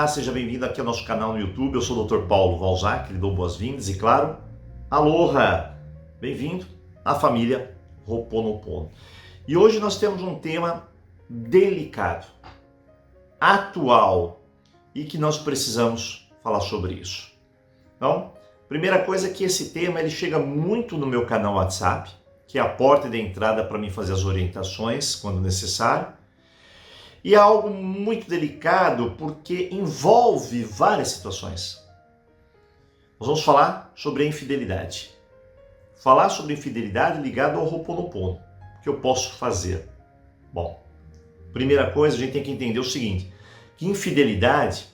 Olá, seja bem-vindo aqui ao nosso canal no YouTube. Eu sou o Dr. Paulo Valzac, lhe dou boas-vindas e, claro, aloha! Bem-vindo à família Ho'oponopono. E hoje nós temos um tema delicado, atual e que nós precisamos falar sobre isso. Então, primeira coisa é que esse tema ele chega muito no meu canal WhatsApp, que é a porta de entrada para mim fazer as orientações quando necessário. E é algo muito delicado porque envolve várias situações. Nós vamos falar sobre a infidelidade. Falar sobre infidelidade ligado ao Ho'oponopono. O que eu posso fazer? Bom, primeira coisa, a gente tem que entender o seguinte, que infidelidade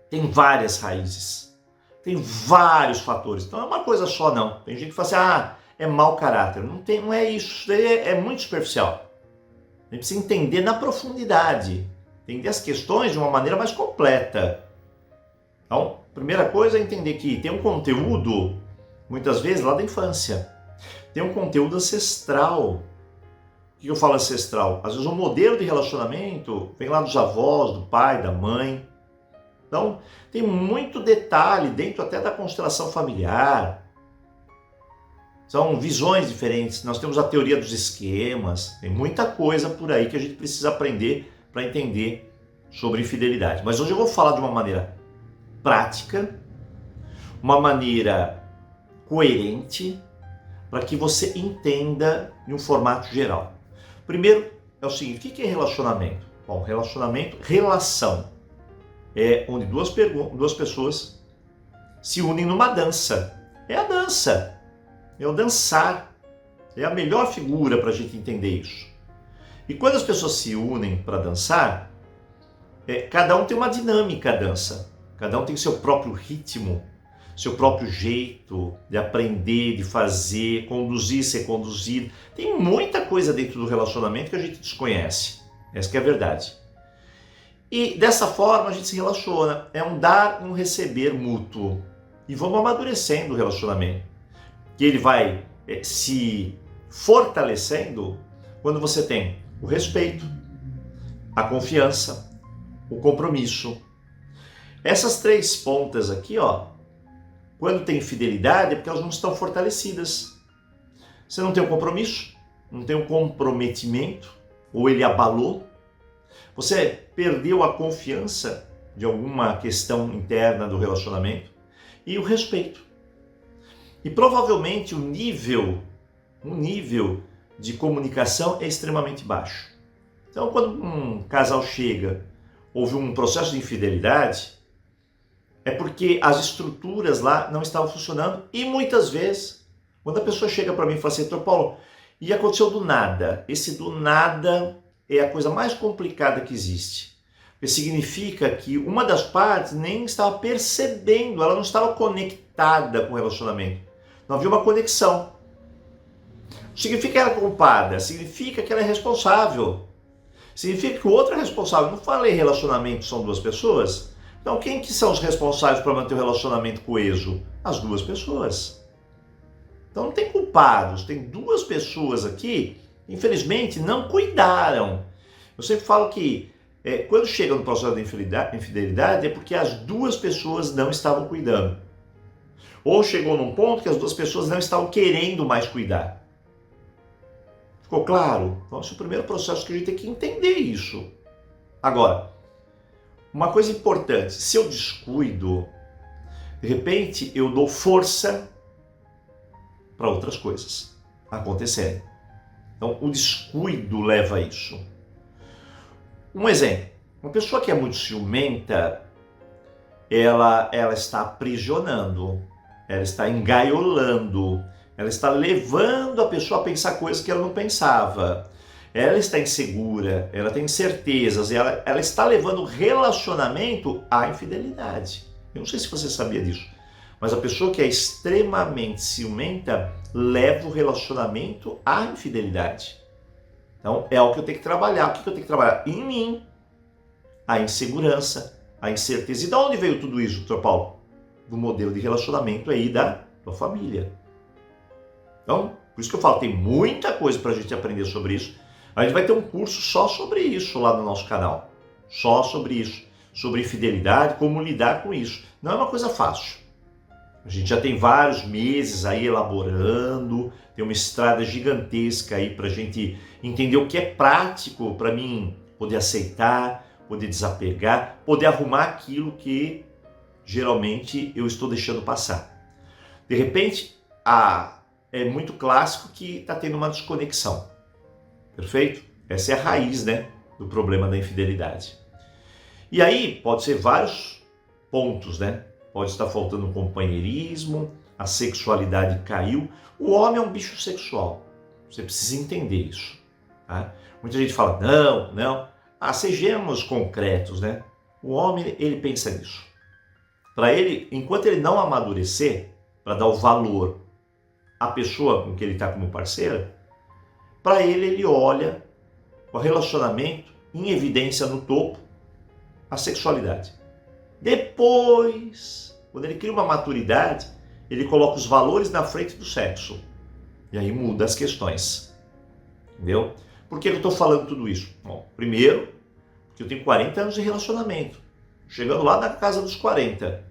tem várias raízes, tem vários fatores. Então não é uma coisa só não. Tem gente que fala assim, é mau caráter. Não é isso daí é muito superficial. A gente precisa entender na profundidade, entender as questões de uma maneira mais completa. Então, primeira coisa é entender que tem um conteúdo, muitas vezes, lá da infância. Tem um conteúdo ancestral. O que eu falo ancestral? Às vezes o modelo de relacionamento vem lá dos avós, do pai, da mãe. Então, tem muito detalhe dentro até da constelação familiar. São visões diferentes, nós temos a teoria dos esquemas, tem muita coisa por aí que a gente precisa aprender para entender sobre infidelidade. Mas hoje eu vou falar de uma maneira prática, uma maneira coerente, para que você entenda em um formato geral. Primeiro é o seguinte, o que é relacionamento? Bom, relação, é onde duas pessoas se unem numa dança. É a dança. É o dançar, é a melhor figura para a gente entender isso. E quando as pessoas se unem para dançar, cada um tem uma dinâmica a dança, cada um tem seu próprio ritmo, seu próprio jeito de aprender, de fazer, conduzir, ser conduzido. Tem muita coisa dentro do relacionamento que a gente desconhece, essa que é a verdade. E dessa forma a gente se relaciona, é um dar e um receber mútuo. E vamos amadurecendo o relacionamento. Que ele vai se fortalecendo quando você tem o respeito, a confiança, o compromisso. Essas três pontas aqui, quando tem fidelidade é porque elas não estão fortalecidas. Você não tem o compromisso, não tem o comprometimento, ou ele abalou. Você perdeu a confiança de alguma questão interna do relacionamento e o respeito. E provavelmente o nível de comunicação é extremamente baixo. Então, quando um casal chega, houve um processo de infidelidade, é porque as estruturas lá não estavam funcionando. E muitas vezes, quando a pessoa chega para mim e fala assim, Dr. Paulo, e aconteceu do nada. Esse do nada é a coisa mais complicada que existe. Porque significa que uma das partes nem estava percebendo, ela não estava conectada com o relacionamento. Não havia uma conexão. Significa que ela é culpada, significa que ela é responsável. Significa que o outro é responsável. Não falei relacionamento são duas pessoas? Então quem que são os responsáveis para manter o relacionamento coeso? As duas pessoas. Então não tem culpados, tem duas pessoas aqui, infelizmente, não cuidaram. Eu sempre falo que quando chega no processo de infidelidade é porque as duas pessoas não estavam cuidando. Ou chegou num ponto que as duas pessoas não estavam querendo mais cuidar. Ficou claro? Então esse é o primeiro processo que a gente tem que entender isso. Agora, uma coisa importante, se eu descuido, de repente eu dou força para outras coisas acontecerem. Então o descuido leva a isso. Um exemplo, uma pessoa que é muito ciumenta, ela está aprisionando, ela está engaiolando, ela está levando a pessoa a pensar coisas que ela não pensava. Ela está insegura, ela tem incertezas, ela está levando o relacionamento à infidelidade. Eu não sei se você sabia disso, mas a pessoa que é extremamente ciumenta leva o relacionamento à infidelidade. Então é algo que eu tenho que trabalhar. O que eu tenho que trabalhar? Em mim, a insegurança, a incerteza. E de onde veio tudo isso, Dr. Paulo? Do modelo de relacionamento aí da família. Então, por isso que eu falo, tem muita coisa para a gente aprender sobre isso. A gente vai ter um curso só sobre isso lá no nosso canal. Só sobre isso. sobre infidelidade, como lidar com isso. Não é uma coisa fácil. A gente já tem vários meses aí elaborando, tem uma estrada gigantesca aí para a gente entender o que é prático para mim poder aceitar, poder desapegar, poder arrumar aquilo que geralmente eu estou deixando passar. De repente, é muito clássico que está tendo uma desconexão. Perfeito? Essa é a raiz, né, do problema da infidelidade. E aí pode ser vários pontos, né? Pode estar faltando companheirismo, a sexualidade caiu. O homem é um bicho sexual. Você precisa entender isso. Tá? Muita gente fala, não. Sejamos concretos, né? O homem, ele pensa nisso. Para ele, enquanto ele não amadurecer, para dar o valor à pessoa com que ele está como parceira, para ele olha o relacionamento em evidência no topo, a sexualidade. Depois, quando ele cria uma maturidade, ele coloca os valores na frente do sexo. E aí muda as questões. Entendeu? Por que eu estou falando tudo isso? Bom, primeiro, porque eu tenho 40 anos de relacionamento. Chegando lá na casa dos 40.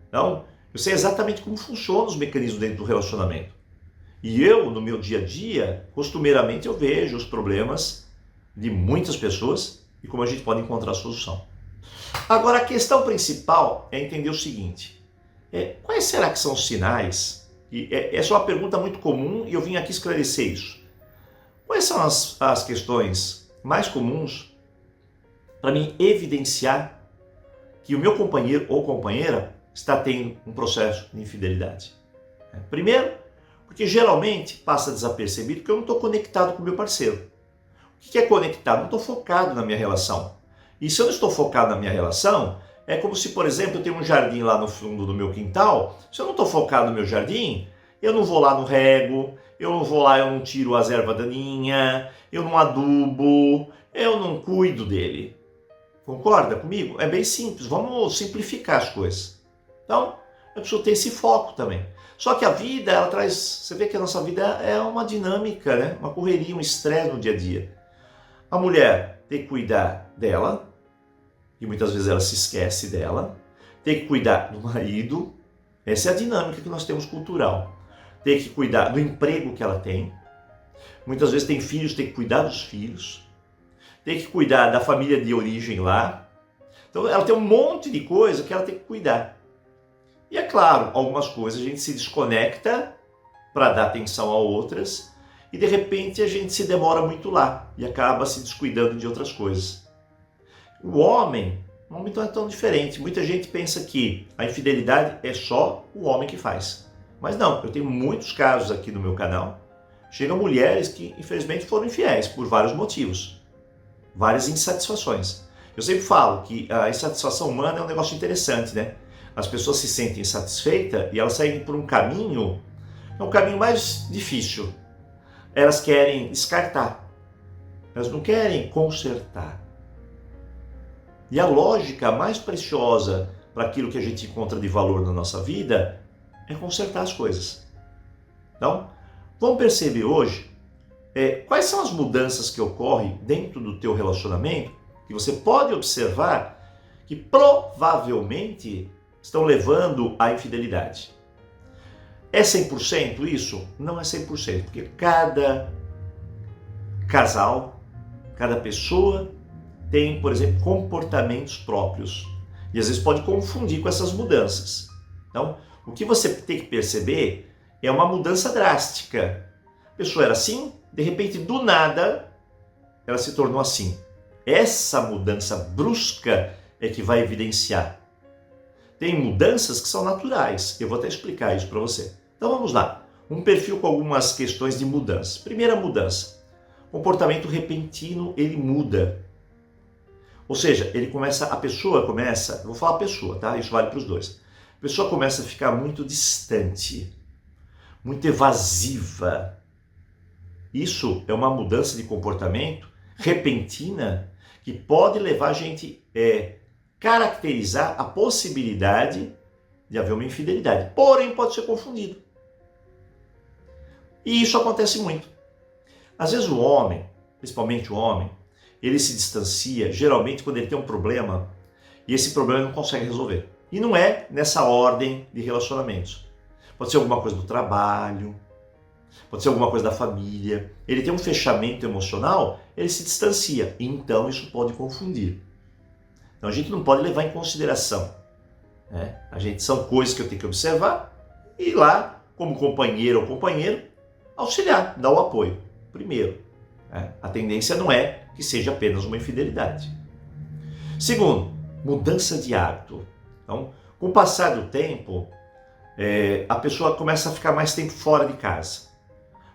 Então, eu sei exatamente como funcionam os mecanismos dentro do relacionamento. E eu, no meu dia a dia, costumeiramente eu vejo os problemas de muitas pessoas e como a gente pode encontrar a solução. Agora, a questão principal é entender o seguinte. Quais será que são os sinais? Essa é uma pergunta muito comum e eu vim aqui esclarecer isso. Quais são as questões mais comuns para mim evidenciar que o meu companheiro ou companheira está tendo um processo de infidelidade? Primeiro, porque geralmente passa desapercebido que eu não estou conectado com o meu parceiro. O que é conectado? Não estou focado na minha relação. E se eu não estou focado na minha relação, é como se, por exemplo, eu tenho um jardim lá no fundo do meu quintal. Se eu não estou focado no meu jardim, eu não vou lá no rego, eu não vou lá, eu não tiro as ervas daninhas, eu não adubo, eu não cuido dele. Concorda comigo? É bem simples, vamos simplificar as coisas. Então, eu preciso ter esse foco também. Só que a vida, ela traz, você vê que a nossa vida é uma dinâmica, né? Uma correria, um estresse no dia a dia. A mulher tem que cuidar dela, e muitas vezes ela se esquece dela, tem que cuidar do marido, essa é a dinâmica que nós temos cultural. Tem que cuidar do emprego que ela tem, muitas vezes tem filhos, tem que cuidar dos filhos, tem que cuidar da família de origem lá, então ela tem um monte de coisa que ela tem que cuidar. E é claro, algumas coisas a gente se desconecta para dar atenção a outras, e de repente a gente se demora muito lá e acaba se descuidando de outras coisas. O homem não é tão diferente. Muita gente pensa que a infidelidade é só o homem que faz. Mas não, eu tenho muitos casos aqui no meu canal. Chegam mulheres que infelizmente foram infiéis por vários motivos. Várias insatisfações. Eu sempre falo que a insatisfação humana é um negócio interessante, né? As pessoas se sentem insatisfeitas e elas saem por um caminho, é um caminho mais difícil. Elas querem descartar. Elas não querem consertar. E a lógica mais preciosa para aquilo que a gente encontra de valor na nossa vida é consertar as coisas. Então, vamos perceber hoje quais são as mudanças que ocorrem dentro do teu relacionamento que você pode observar que provavelmente estão levando à infidelidade. É 100% isso? Não é 100%, porque cada casal, cada pessoa tem, por exemplo, comportamentos próprios. E às vezes pode confundir com essas mudanças. Então, o que você tem que perceber é uma mudança drástica. A pessoa era assim, de repente, do nada, ela se tornou assim. Essa mudança brusca é que vai evidenciar. Tem mudanças que são naturais. Eu vou até explicar isso para você. Então vamos lá. Um perfil com algumas questões de mudança. Primeira mudança. Comportamento repentino, ele muda. Ou seja, a pessoa começa, eu vou falar pessoa, tá? Isso vale para os dois. A pessoa começa a ficar muito distante, muito evasiva. Isso é uma mudança de comportamento repentina que pode levar a gente a caracterizar a possibilidade de haver uma infidelidade. Porém, pode ser confundido. E isso acontece muito. Às vezes o homem, principalmente o homem, ele se distancia, geralmente quando ele tem um problema, e esse problema ele não consegue resolver. E não é nessa ordem de relacionamentos. Pode ser alguma coisa do trabalho, pode ser alguma coisa da família. Ele tem um fechamento emocional, ele se distancia. Então isso pode confundir. Então a gente não pode levar em consideração. Né? São coisas que eu tenho que observar e ir lá, como companheiro ou companheiro, auxiliar, dar o apoio. Primeiro, né? A tendência não é que seja apenas uma infidelidade. Segundo, mudança de hábito. Então, com o passar do tempo, a pessoa começa a ficar mais tempo fora de casa.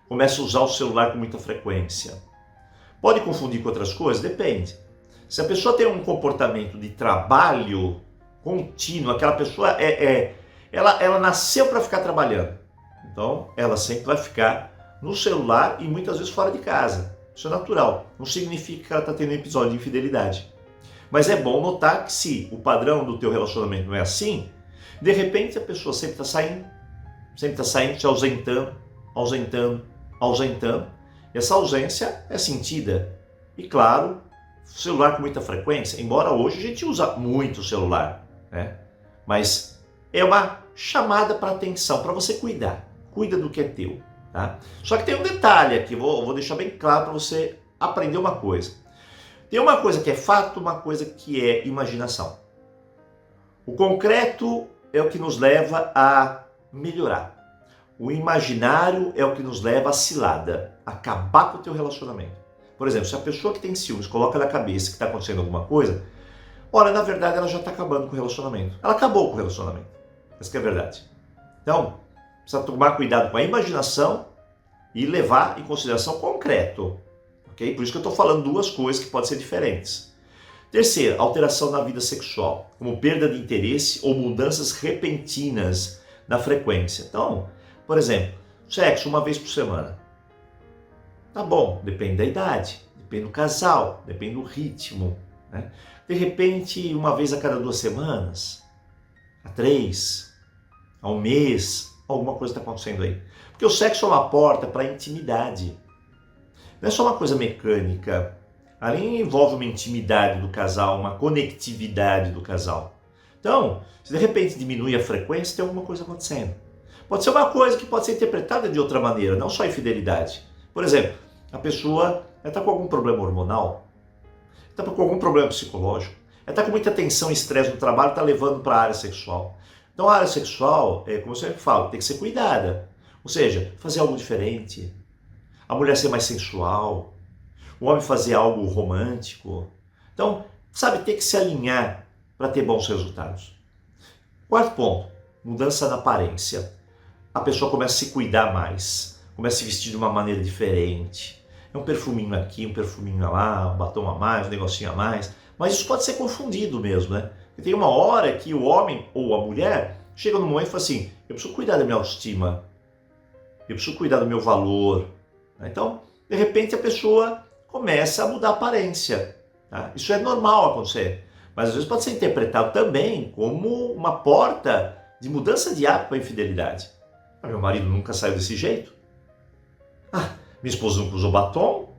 Começa a usar o celular com muita frequência. Pode confundir com outras coisas? Depende. Se a pessoa tem um comportamento de trabalho contínuo, aquela pessoa ela nasceu para ficar trabalhando. Então, ela sempre vai ficar no celular e muitas vezes fora de casa. Isso é natural. Não significa que ela está tendo um episódio de infidelidade. Mas é bom notar que se o padrão do teu relacionamento não é assim, de repente a pessoa sempre está saindo, se ausentando. E essa ausência é sentida. E claro, celular com muita frequência, embora hoje a gente usa muito o celular, né? Mas é uma chamada para atenção, para você cuidar. Cuida do que é teu, tá? Só que tem um detalhe aqui, vou deixar bem claro para você aprender uma coisa. Tem uma coisa que é fato, uma coisa que é imaginação. O concreto é o que nos leva a melhorar. O imaginário é o que nos leva à cilada, a acabar com o teu relacionamento. Por exemplo, se a pessoa que tem ciúmes coloca na cabeça que está acontecendo alguma coisa, olha, na verdade ela já está acabando com o relacionamento. Ela acabou com o relacionamento. Essa que é a verdade. Então, precisa tomar cuidado com a imaginação e levar em consideração o concreto. Okay? Por isso que eu estou falando duas coisas que podem ser diferentes. Terceira, alteração na vida sexual, como perda de interesse ou mudanças repentinas na frequência. Então, por exemplo, sexo uma vez por semana. Tá bom, depende da idade, depende do casal, depende do ritmo. Né? De repente, uma vez a cada 2 semanas, a 3, a 1 mês, alguma coisa está acontecendo aí. Porque o sexo é uma porta para a intimidade. Não é só uma coisa mecânica. Ali envolve uma intimidade do casal, uma conectividade do casal. Então, se de repente diminui a frequência, tem alguma coisa acontecendo. Pode ser uma coisa que pode ser interpretada de outra maneira, não só infidelidade. Por exemplo, a pessoa está com algum problema hormonal, está com algum problema psicológico, ela está com muita tensão e estresse no trabalho, está levando para a área sexual. Então a área sexual, como eu sempre falo, tem que ser cuidada. Ou seja, fazer algo diferente. A mulher ser mais sensual, o homem fazer algo romântico. Então, sabe, tem que se alinhar para ter bons resultados. Quarto ponto, mudança na aparência. A pessoa começa a se cuidar mais, começa a se vestir de uma maneira diferente. É um perfuminho aqui, um perfuminho lá, um batom a mais, um negocinho a mais. Mas isso pode ser confundido mesmo, né? Porque tem uma hora que o homem ou a mulher chega num momento e fala assim, eu preciso cuidar da minha autoestima, eu preciso cuidar do meu valor. Então, de repente a pessoa começa a mudar a aparência. Tá? Isso é normal acontecer, mas às vezes pode ser interpretado também como uma porta de mudança de hábito para a infidelidade. Meu marido nunca saiu desse jeito. Minha esposa nunca usou batom.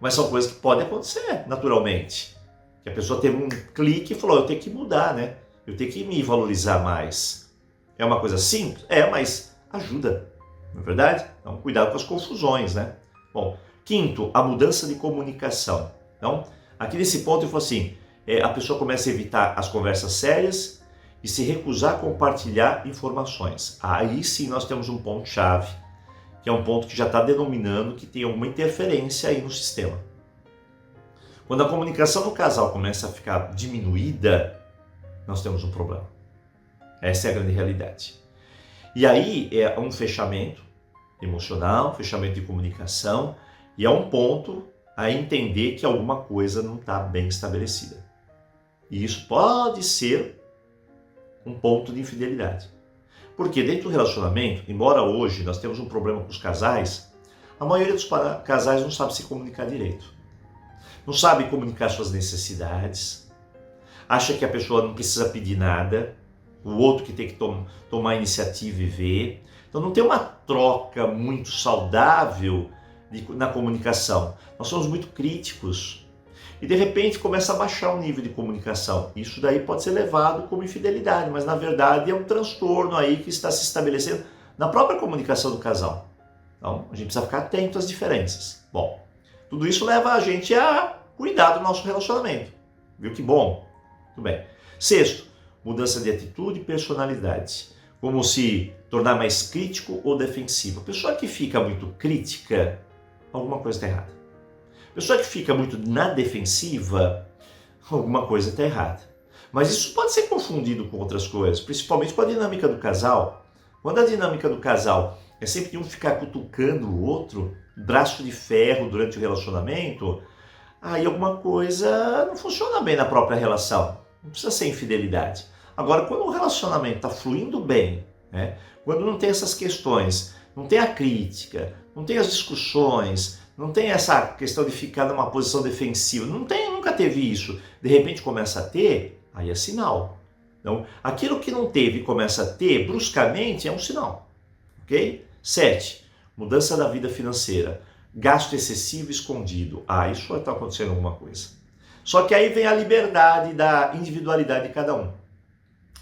Mas são coisas que podem acontecer naturalmente. Que a pessoa teve um clique e falou, eu tenho que mudar, né? Eu tenho que me valorizar mais. É uma coisa simples? mas ajuda. Não é verdade? Então, cuidado com as confusões, né? Bom, quinto, a mudança de comunicação. Então, aqui nesse ponto eu falo assim, a pessoa começa a evitar as conversas sérias e se recusar a compartilhar informações. Aí sim nós temos um ponto-chave, que é um ponto que já está denominando que tem alguma interferência aí no sistema. Quando a comunicação no casal começa a ficar diminuída, nós temos um problema. Essa é a grande realidade. E aí é um fechamento emocional, fechamento de comunicação, e é um ponto a entender que alguma coisa não está bem estabelecida. E isso pode ser um ponto de infidelidade. Porque dentro do relacionamento, embora hoje nós temos um problema com os casais, a maioria dos casais não sabe se comunicar direito. Não sabe comunicar suas necessidades, acha que a pessoa não precisa pedir nada, o outro que tem que tomar a iniciativa e ver. Então não tem uma troca muito saudável na comunicação. Nós somos muito críticos. e de repente começa a baixar o nível de comunicação. Isso daí pode ser levado como infidelidade, mas na verdade é um transtorno aí que está se estabelecendo na própria comunicação do casal. Então a gente precisa ficar atento às diferenças. Bom, tudo isso leva a gente a cuidar do nosso relacionamento. Viu que bom? Muito bem. Sexto, mudança de atitude e personalidade. Como se tornar mais crítico ou defensivo. A pessoa que fica muito crítica, alguma coisa está errada. A pessoa que fica muito na defensiva, alguma coisa está errada. Mas isso pode ser confundido com outras coisas, principalmente com a dinâmica do casal. Quando a dinâmica do casal é sempre de um ficar cutucando o outro, braço de ferro durante o relacionamento, aí alguma coisa não funciona bem na própria relação. Não precisa ser infidelidade. Agora, quando o relacionamento está fluindo bem, né? Quando não tem essas questões, não tem a crítica, não tem as discussões, não tem essa questão de ficar numa posição defensiva, nunca teve isso, de repente começa a ter, aí é sinal. Então, aquilo que não teve e começa a ter bruscamente é um sinal, ok? 7. Mudança da vida financeira. Gasto excessivo escondido. Isso está acontecendo alguma coisa. Só que aí vem a liberdade da individualidade de cada um.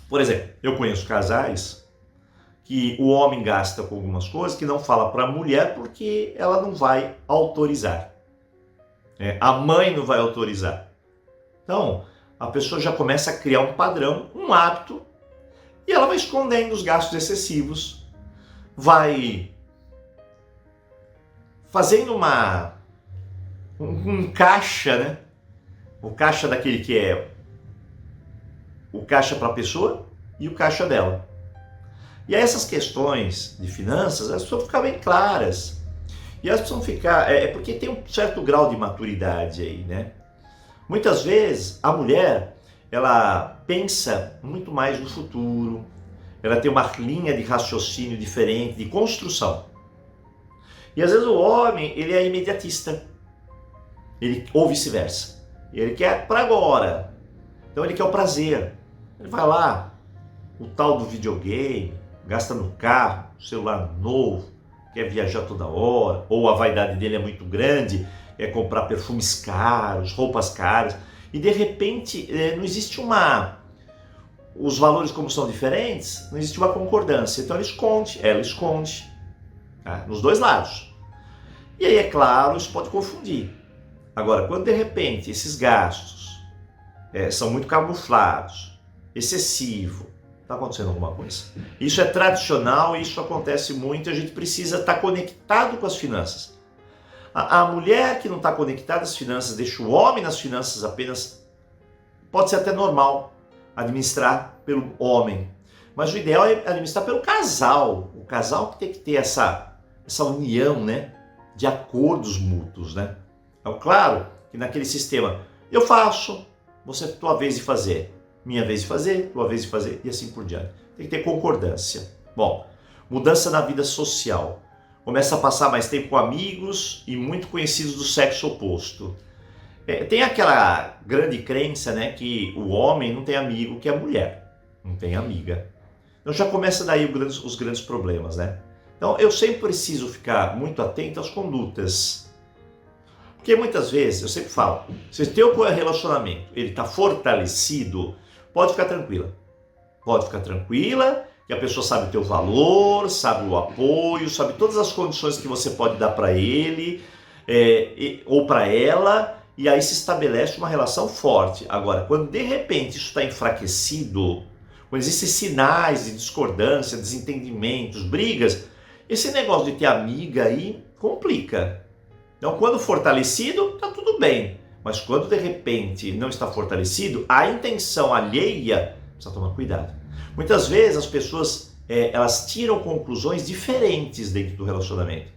Por exemplo, eu conheço casais que o homem gasta com algumas coisas que não fala para a mulher porque ela não vai autorizar. A mãe não vai autorizar. Então, a pessoa já começa a criar um padrão, um hábito, e ela vai escondendo os gastos excessivos, vai fazendo um caixa, né? O caixa daquele que é o caixa para a pessoa e o caixa dela. E aí essas questões de finanças, elas precisam ficar bem claras. E elas precisam ficar, porque tem um certo grau de maturidade aí, né? Muitas vezes a mulher, ela pensa muito mais no futuro, ela tem uma linha de raciocínio diferente, de construção. E às vezes o homem, ele é imediatista, ou vice-versa. Ele quer para agora, então ele quer o prazer. Ele vai lá, o tal do videogame, gasta no carro, celular novo, quer viajar toda hora, ou a vaidade dele é muito grande, é comprar perfumes caros, roupas caras, e de repente não existe os valores como são diferentes, não existe uma concordância, então ela esconde, tá? Nos dois lados. E aí, é claro, isso pode confundir. Agora, quando de repente esses gastos são muito camuflados, excessivo, está acontecendo alguma coisa. Isso é tradicional, isso acontece muito, a gente precisa estar conectado com as finanças. A mulher que não está conectada às finanças, deixa o homem nas finanças apenas, pode ser até normal administrar pelo homem. Mas o ideal é administrar pelo casal. O casal que tem que ter essa união, né, de acordos mútuos, né? Então, claro que naquele sistema, eu faço, você é tua vez de fazer, minha vez de fazer, tua vez de fazer e assim por diante. Tem que ter concordância. Bom, mudança na vida social. Começa a passar mais tempo com amigos e muito conhecidos do sexo oposto. Tem aquela grande crença, né, que o homem não tem amigo que a mulher, não tem amiga. Então já começa daí os grandes problemas, né? Então eu sempre preciso ficar muito atento às condutas. Porque muitas vezes, eu sempre falo, se o teu relacionamento ele está fortalecido, pode ficar tranquila. Pode ficar tranquila, que a pessoa sabe o teu valor, sabe o apoio, sabe todas as condições que você pode dar para ele ou para ela, e aí se estabelece uma relação forte. Agora, quando de repente isso está enfraquecido, quando existem sinais de discordância, desentendimentos, brigas, esse negócio de ter amiga aí complica. Então, quando fortalecido, está tudo bem. Mas quando de repente não está fortalecido, a intenção alheia, precisa tomar cuidado. Muitas vezes as pessoas elas tiram conclusões diferentes dentro do relacionamento.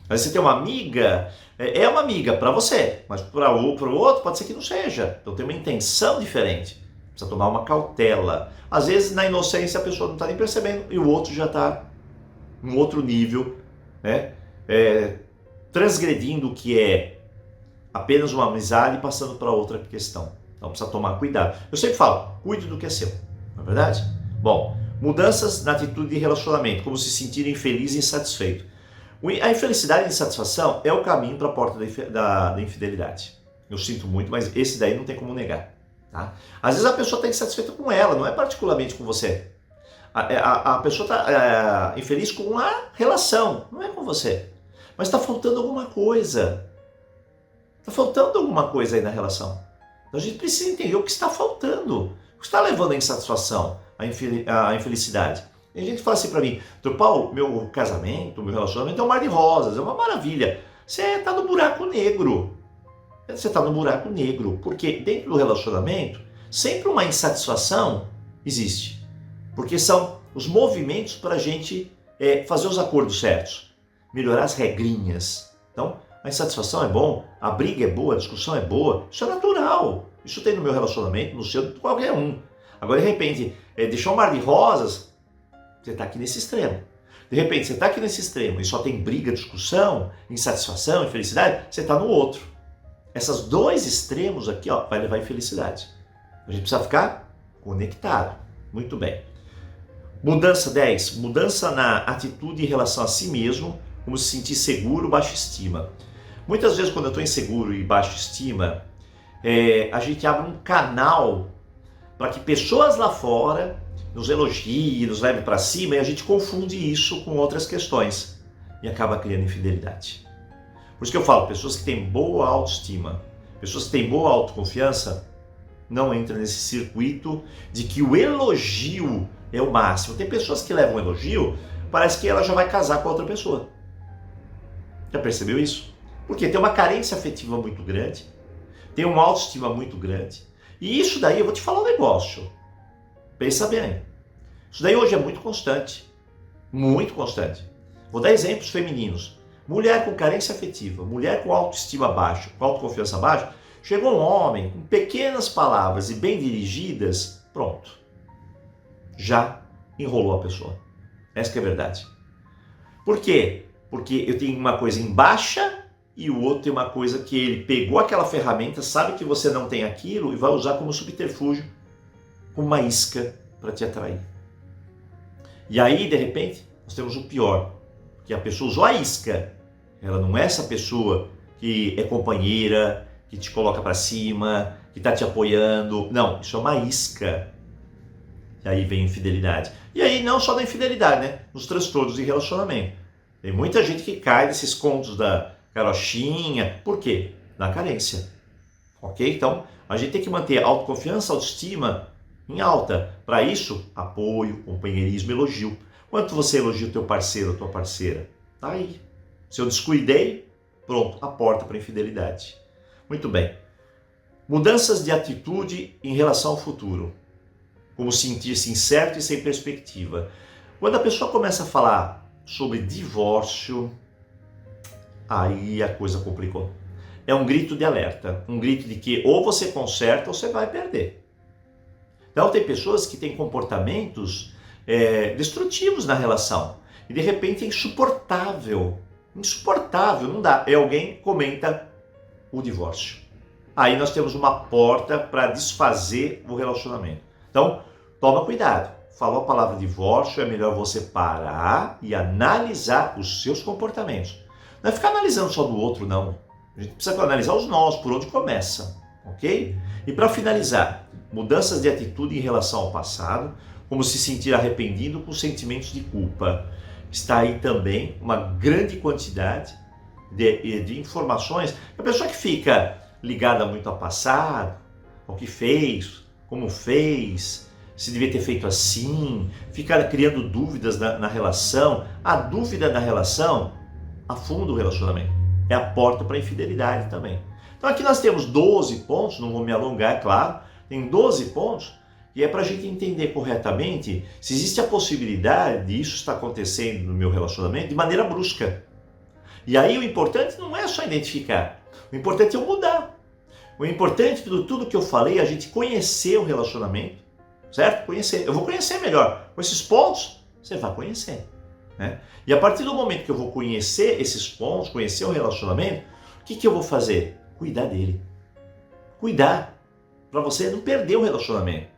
Mas você tem uma amiga, é uma amiga para você, mas para o outro pode ser que não seja. Então tem uma intenção diferente. Precisa tomar uma cautela. Às vezes na inocência a pessoa não está nem percebendo e o outro já está em outro nível, né? Transgredindo o que é apenas uma amizade e passando para outra questão. Então precisa tomar cuidado. Eu sempre falo, cuide do que é seu, não é verdade? Bom, mudanças na atitude de relacionamento, como se sentir infeliz e insatisfeito. A infelicidade e a insatisfação é o caminho para a porta da infidelidade. Eu sinto muito, mas esse daí não tem como negar. Tá? Às vezes a pessoa está insatisfeita com ela, não é particularmente com você. A pessoa está infeliz com a relação, não é com você. Mas está faltando alguma coisa. Está faltando alguma coisa aí na relação. Então a gente precisa entender o que está faltando. O que está levando à insatisfação, à infelicidade. Tem gente que fala assim para mim, Dr. Paulo, meu casamento, meu relacionamento é um mar de rosas, é uma maravilha. Você está no buraco negro. Você está no buraco negro, porque dentro do relacionamento, sempre uma insatisfação existe. Porque são os movimentos para a gente fazer os acordos certos, melhorar as regrinhas. Então, a insatisfação é bom, a briga é boa, a discussão é boa, isso é natural. Isso tem no meu relacionamento, no seu, de qualquer um. Agora, de repente, deixar um mar de rosas, você está aqui nesse extremo. De repente, você está aqui nesse extremo e só tem briga, discussão, insatisfação, infelicidade, você está no outro. Esses dois extremos aqui, ó, vai levar à infelicidade. A gente precisa ficar conectado. Muito bem. Mudança 10. Mudança na atitude em relação a si mesmo, como se sentir seguro, baixa estima. Muitas vezes, quando eu estou inseguro e baixa estima, a gente abre um canal para que pessoas lá fora nos elogiem, nos levem para cima, e a gente confunde isso com outras questões e acaba criando infidelidade. Por isso que eu falo, pessoas que têm boa autoestima, pessoas que têm boa autoconfiança, não entram nesse circuito de que o elogio é o máximo. Tem pessoas que levam elogio, parece que ela já vai casar com outra pessoa. Já percebeu isso? Porque tem uma carência afetiva muito grande, tem uma autoestima muito grande. E isso daí, eu vou te falar um negócio. Pensa bem. Isso daí hoje é muito constante. Muito constante. Vou dar exemplos femininos. Mulher com carência afetiva, mulher com autoestima baixa, com autoconfiança baixa, chegou um homem com pequenas palavras e bem dirigidas, pronto. Já enrolou a pessoa. Essa que é a verdade. Por quê? Porque eu tenho uma coisa em baixa e o outro tem uma coisa que ele pegou aquela ferramenta, sabe que você não tem aquilo e vai usar como subterfúgio, como uma isca para te atrair. E aí, de repente, nós temos o pior, que a pessoa usou a isca. Ela não é essa pessoa que é companheira, que te coloca para cima, que está te apoiando. Não, isso é uma isca. E aí vem a infidelidade. E aí não só da infidelidade, né? Nos transtornos de relacionamento. Tem muita gente que cai nesses contos da carochinha. Por quê? Na carência. Ok? Então, a gente tem que manter a autoconfiança, a autoestima em alta. Para isso, apoio, companheirismo, elogio. Quanto você elogia o teu parceiro ou tua parceira? Tá aí. Se eu descuidei, pronto, a porta para a infidelidade. Muito bem. Mudanças de atitude em relação ao futuro. Como sentir-se incerto e sem perspectiva. Quando a pessoa começa a falar sobre divórcio, aí a coisa complicou. É um grito de alerta, um grito de que ou você conserta ou você vai perder. Então tem pessoas que têm comportamentos destrutivos na relação e de repente é insuportável, não dá. E alguém comenta o divórcio. Aí nós temos uma porta para desfazer o relacionamento. Então, toma cuidado. Falou a palavra divórcio, é melhor você parar e analisar os seus comportamentos. Não é ficar analisando só do outro, não. A gente precisa analisar os nossos, por onde começa, ok? E para finalizar, mudanças de atitude em relação ao passado, como se sentir arrependido com sentimentos de culpa. Está aí também uma grande quantidade de informações. A pessoa que fica ligada muito ao passado, ao que fez, como fez, se devia ter feito assim, fica criando dúvidas na relação. A dúvida na relação afunda o relacionamento. É a porta para a infidelidade também. Então aqui nós temos 12 pontos, não vou me alongar, é claro, tem 12 pontos, e é para a gente entender corretamente se existe a possibilidade de isso estar acontecendo no meu relacionamento de maneira brusca. E aí o importante não é só identificar, o importante é eu mudar. O importante de tudo que eu falei é a gente conhecer o relacionamento, certo? Conhecer. Eu vou conhecer melhor. Com esses pontos, você vai conhecer. Né? E a partir do momento que eu vou conhecer esses pontos, conhecer o relacionamento, o que eu vou fazer? Cuidar dele. Cuidar. Para você não perder o relacionamento.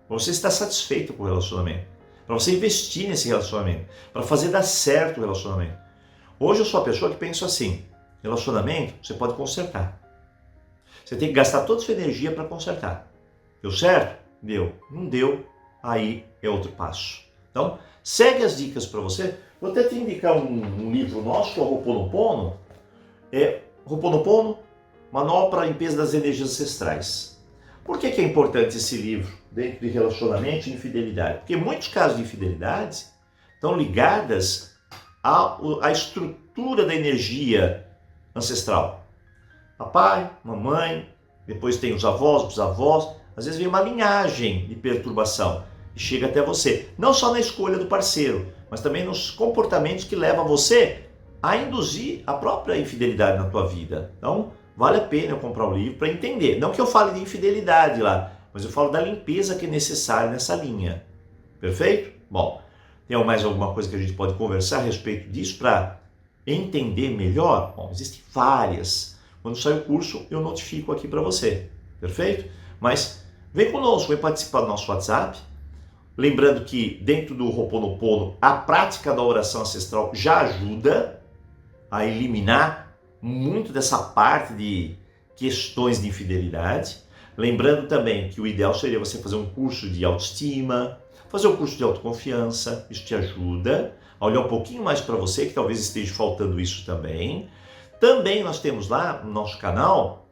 Para você estar satisfeito com o relacionamento. Para você investir nesse relacionamento. Para fazer dar certo o relacionamento. Hoje eu sou a pessoa que pensa assim, relacionamento você pode consertar. Você tem que gastar toda a sua energia para consertar. Deu certo? Deu. Não deu, aí é outro passo. Então, segue as dicas para você. Vou até te indicar um livro nosso, que é o Ho'oponopono. Ho'oponopono, Manual para a Limpeza das Energias Ancestrais. Por que é importante esse livro dentro de relacionamento e infidelidade? Porque muitos casos de infidelidades estão ligadas à estrutura da energia ancestral. Papai, mamãe, depois tem os avós, bisavós, às vezes vem uma linhagem de perturbação e chega até você. Não só na escolha do parceiro, mas também nos comportamentos que levam você a induzir a própria infidelidade na tua vida. Então, vale a pena eu comprar o livro para entender. Não que eu fale de infidelidade lá, mas eu falo da limpeza que é necessária nessa linha. Perfeito? Bom, tem mais alguma coisa que a gente pode conversar a respeito disso para entender melhor? Bom, existem várias. Quando sair o curso, eu notifico aqui para você. Perfeito? Mas vem conosco, vem participar do nosso WhatsApp. Lembrando que dentro do Ho'oponopono, a prática da oração ancestral já ajuda a eliminar muito dessa parte de questões de infidelidade. Lembrando também que o ideal seria você fazer um curso de autoestima, fazer um curso de autoconfiança, isso te ajuda a olhar um pouquinho mais para você, que talvez esteja faltando isso também. Também nós temos lá no nosso canal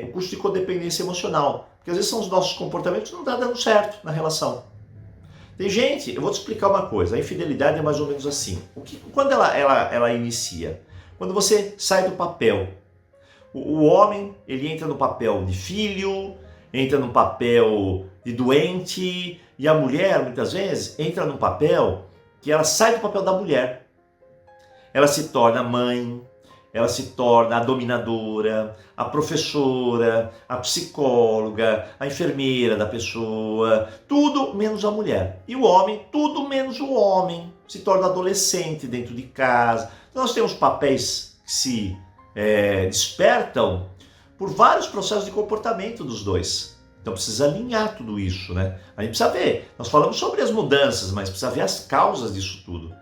o curso de codependência emocional, porque às vezes são os nossos comportamentos que não estão dando certo na relação. Tem gente, eu vou te explicar uma coisa, a infidelidade é mais ou menos assim. Quando ela inicia? Quando você sai do papel. O homem, ele entra no papel de filho, entra no papel de doente, e a mulher, muitas vezes, entra no papel que ela sai do papel da mulher. Ela se torna mãe, ela se torna a dominadora, a professora, a psicóloga, a enfermeira da pessoa, tudo menos a mulher. E o homem, tudo menos o homem, se torna adolescente dentro de casa. Então nós temos papéis que se despertam por vários processos de comportamento dos dois. Então precisa alinhar tudo isso, né? A gente precisa ver, nós falamos sobre as mudanças, mas precisa ver as causas disso tudo.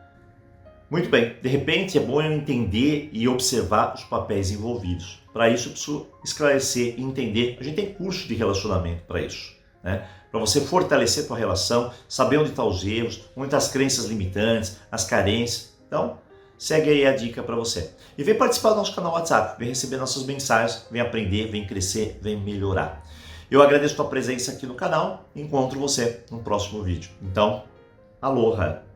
Muito bem, de repente é bom eu entender e observar os papéis envolvidos. Para isso eu preciso esclarecer e entender. A gente tem curso de relacionamento para isso, né? Para você fortalecer a tua relação, saber onde estão os erros, onde estão as crenças limitantes, as carências. Então, segue aí a dica para você. E vem participar do nosso canal WhatsApp, vem receber nossas mensagens, vem aprender, vem crescer, vem melhorar. Eu agradeço a tua presença aqui no canal e encontro você no próximo vídeo. Então, aloha!